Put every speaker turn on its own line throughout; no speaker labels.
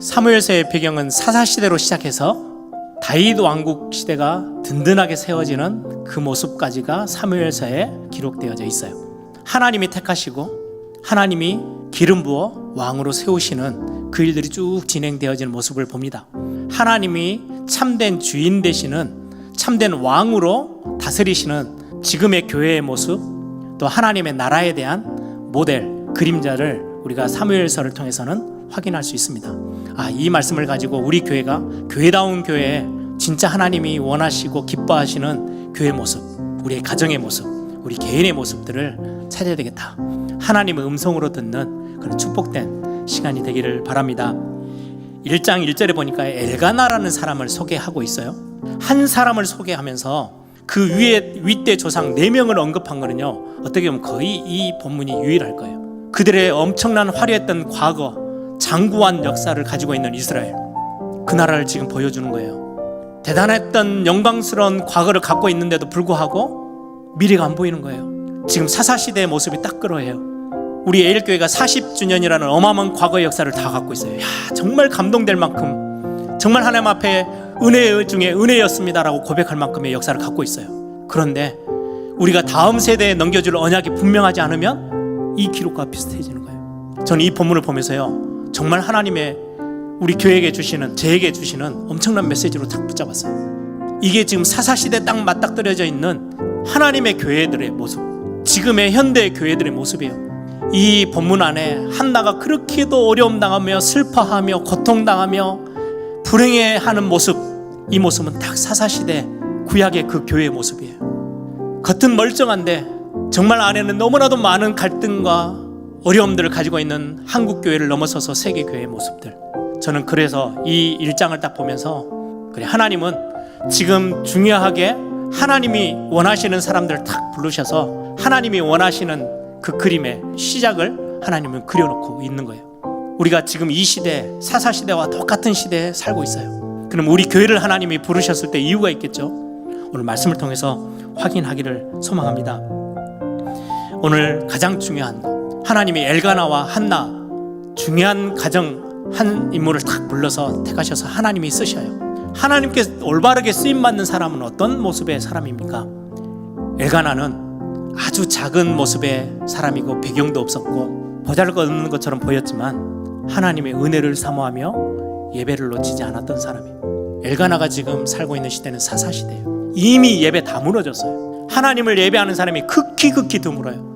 사무엘서의 배경은 사사시대로 시작해서 다윗 왕국 시대가 든든하게 세워지는 그 모습까지가 사무엘서에 기록되어져 있어요. 하나님이 택하시고 하나님이 기름 부어 왕으로 세우시는 그 일들이 쭉 진행되어지는 모습을 봅니다. 하나님이 참된 주인 되시는 참된 왕으로 다스리시는 지금의 교회의 모습, 또 하나님의 나라에 대한 모델, 그림자를 우리가 사무엘서를 통해서는 확인할 수 있습니다. 이 말씀을 가지고 우리 교회가 교회다운 교회에 진짜 하나님이 원하시고 기뻐하시는 교회 모습, 우리의 가정의 모습, 우리 개인의 모습들을 찾아야 되겠다. 하나님의 음성으로 듣는 그런 축복된 시간이 되기를 바랍니다. 1장 1절에 보니까 엘가나라는 사람을 소개하고 있어요. 한 사람을 소개하면서 그 위에 윗대 조상 4명을 언급한 거는요, 어떻게 보면 거의 이 본문이 유일할 거예요. 그들의 엄청난 화려했던 과거, 장구한 역사를 가지고 있는 이스라엘, 그 나라를 지금 보여주는 거예요. 대단했던 영광스러운 과거를 갖고 있는데도 불구하고 미래가 안 보이는 거예요. 지금 사사시대의 모습이 딱 그러해요. 우리 에일교회가 40주년이라는 어마어마한 과거의 역사를 다 갖고 있어요. 정말 감동될 만큼, 정말 하나님 앞에 은혜 중에 은혜였습니다라고 고백할 만큼의 역사를 갖고 있어요. 그런데 우리가 다음 세대에 넘겨줄 언약이 분명하지 않으면 이 기록과 비슷해지는 거예요. 저는 이 본문을 보면서요, 정말 하나님의 우리 교회에게 주시는, 제에게 주시는 엄청난 메시지로 딱 붙잡았어요. 이게 지금 사사시대에 딱 맞닥뜨려져 있는 하나님의 교회들의 모습, 지금의 현대 교회들의 모습이에요. 이 본문 안에 한나가 그렇게도 어려움 당하며 슬퍼하며 고통당하며 불행해하는 모습, 이 모습은 딱 사사시대 구약의 그 교회의 모습이에요. 겉은 멀쩡한데 정말 안에는 너무나도 많은 갈등과 어려움들을 가지고 있는 한국 교회를 넘어서서 세계 교회의 모습들. 저는 그래서 이 1장을 딱 보면서, 그래, 하나님은 지금 중요하게 하나님이 원하시는 사람들을 딱 부르셔서 하나님이 원하시는 그 그림의 시작을 하나님은 그려놓고 있는 거예요. 우리가 지금 이 시대, 사사시대와 똑같은 시대에 살고 있어요. 그럼 우리 교회를 하나님이 부르셨을 때 이유가 있겠죠. 오늘 말씀을 통해서 확인하기를 소망합니다. 오늘 가장 중요한 거, 하나님이 엘가나와 한나, 중요한 가정 한 인물을 딱 불러서 택하셔서 하나님이 쓰셔요. 하나님께 올바르게 쓰임받는 사람은 어떤 모습의 사람입니까? 엘가나는 아주 작은 모습의 사람이고 배경도 없었고 보잘것없는 것처럼 보였지만 하나님의 은혜를 사모하며 예배를 놓치지 않았던 사람이에요. 엘가나가 지금 살고 있는 시대는 사사시대예요. 이미 예배 다 무너졌어요. 하나님을 예배하는 사람이 극히 드물어요.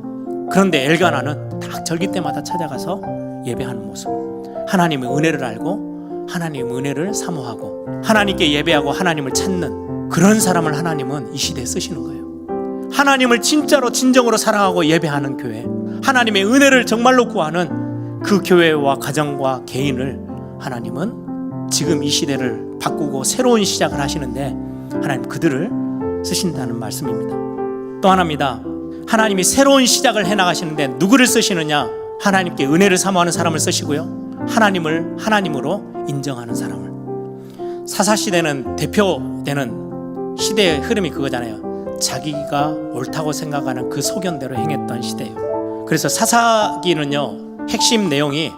그런데 엘가나는 딱 절기 때마다 찾아가서 예배하는 모습, 하나님의 은혜를 알고 하나님의 은혜를 사모하고 하나님께 예배하고 하나님을 찾는 그런 사람을 하나님은 이 시대에 쓰시는 거예요. 하나님을 진짜로 진정으로 사랑하고 예배하는 교회, 하나님의 은혜를 정말로 구하는 그 교회와 가정과 개인을 하나님은 지금 이 시대를 바꾸고 새로운 시작을 하시는데 하나님 그들을 쓰신다는 말씀입니다. 또 하나입니다. 하나님이 새로운 시작을 해나가시는데 누구를 쓰시느냐? 하나님께 은혜를 사모하는 사람을 쓰시고요, 하나님을 하나님으로 인정하는 사람을. 사사시대는 대표되는 시대의 흐름이 그거잖아요. 자기가 옳다고 생각하는 그 소견대로 행했던 시대예요. 그래서 사사기는요, 핵심 내용이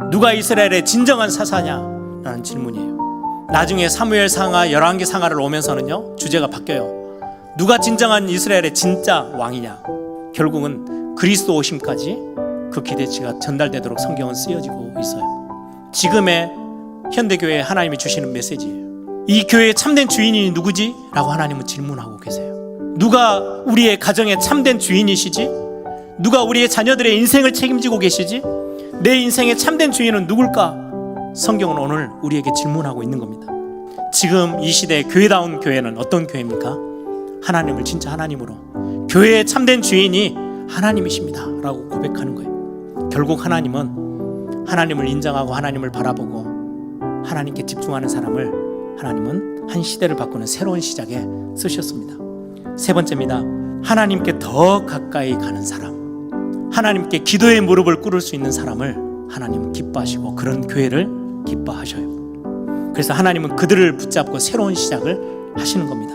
누가 이스라엘의 진정한 사사냐라는 질문이에요. 나중에 사무엘 상하, 열왕기 상하를 오면서는요, 주제가 바뀌어요. 누가 진정한 이스라엘의 진짜 왕이냐. 결국은 그리스도 오심까지 그 기대치가 전달되도록 성경은 쓰여지고 있어요. 지금의 현대교회에 하나님이 주시는 메시지예요. 이 교회의 참된 주인이 누구지? 라고 하나님은 질문하고 계세요. 누가 우리의 가정의 참된 주인이시지? 누가 우리의 자녀들의 인생을 책임지고 계시지? 내 인생의 참된 주인은 누굴까? 성경은 오늘 우리에게 질문하고 있는 겁니다. 지금 이 시대의 교회다운 교회는 어떤 교회입니까? 하나님을 진짜 하나님으로, 교회의 참된 주인이 하나님이십니다 라고 고백하는 거예요. 결국 하나님은 하나님을 인정하고 하나님을 바라보고 하나님께 집중하는 사람을 하나님은 한 시대를 바꾸는 새로운 시작에 쓰셨습니다. 세 번째입니다. 하나님께 더 가까이 가는 사람, 하나님께 기도의 무릎을 꿇을 수 있는 사람을 하나님은 기뻐하시고 그런 교회를 기뻐하셔요. 그래서 하나님은 그들을 붙잡고 새로운 시작을 하시는 겁니다.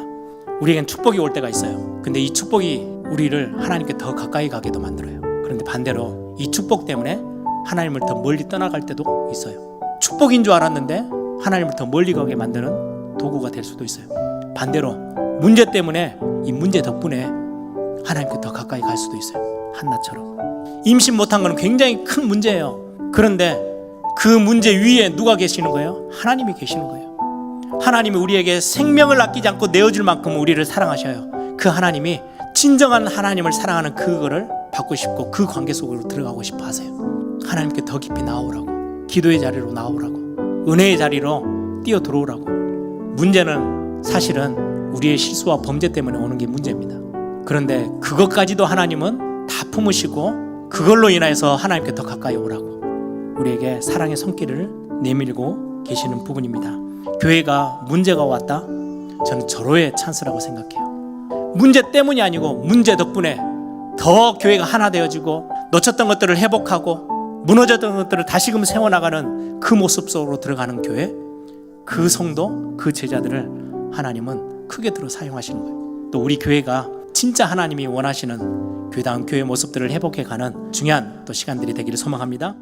우리에겐 축복이 올 때가 있어요. 근데 이 축복이 우리를 하나님께 더 가까이 가게도 만들어요. 그런데 반대로 이 축복 때문에 하나님을 더 멀리 떠나갈 때도 있어요. 축복인 줄 알았는데 하나님을 더 멀리 가게 만드는 도구가 될 수도 있어요. 반대로 문제 때문에 이 문제 덕분에 하나님께 더 가까이 갈 수도 있어요. 한나처럼 임신 못한 건 굉장히 큰 문제예요. 그런데 그 문제 위에 누가 계시는 거예요? 하나님이 계시는 거예요. 하나님이 우리에게 생명을 아끼지 않고 내어줄 만큼 우리를 사랑하셔요. 그 하나님이 진정한 하나님을 사랑하는 그거를 받고 싶고 그 관계 속으로 들어가고 싶어 하세요. 하나님께 더 깊이 나오라고, 기도의 자리로 나오라고, 은혜의 자리로 뛰어 들어오라고. 문제는 사실은 우리의 실수와 범죄 때문에 오는 게 문제입니다. 그런데 그것까지도 하나님은 다 품으시고 그걸로 인하여서 하나님께 더 가까이 오라고 우리에게 사랑의 손길을 내밀고 계시는 부분입니다. 교회가 문제가 왔다? 저는 절호의 찬스라고 생각해요. 문제 때문이 아니고 문제 덕분에 더 교회가 하나 되어지고 놓쳤던 것들을 회복하고 무너졌던 것들을 다시금 세워나가는 그 모습 속으로 들어가는 교회, 그 성도, 그 제자들을 하나님은 크게 들어 사용하시는 거예요. 또 우리 교회가 진짜 하나님이 원하시는 교회다운 교회 모습들을 회복해가는 중요한 또 시간들이 되기를 소망합니다.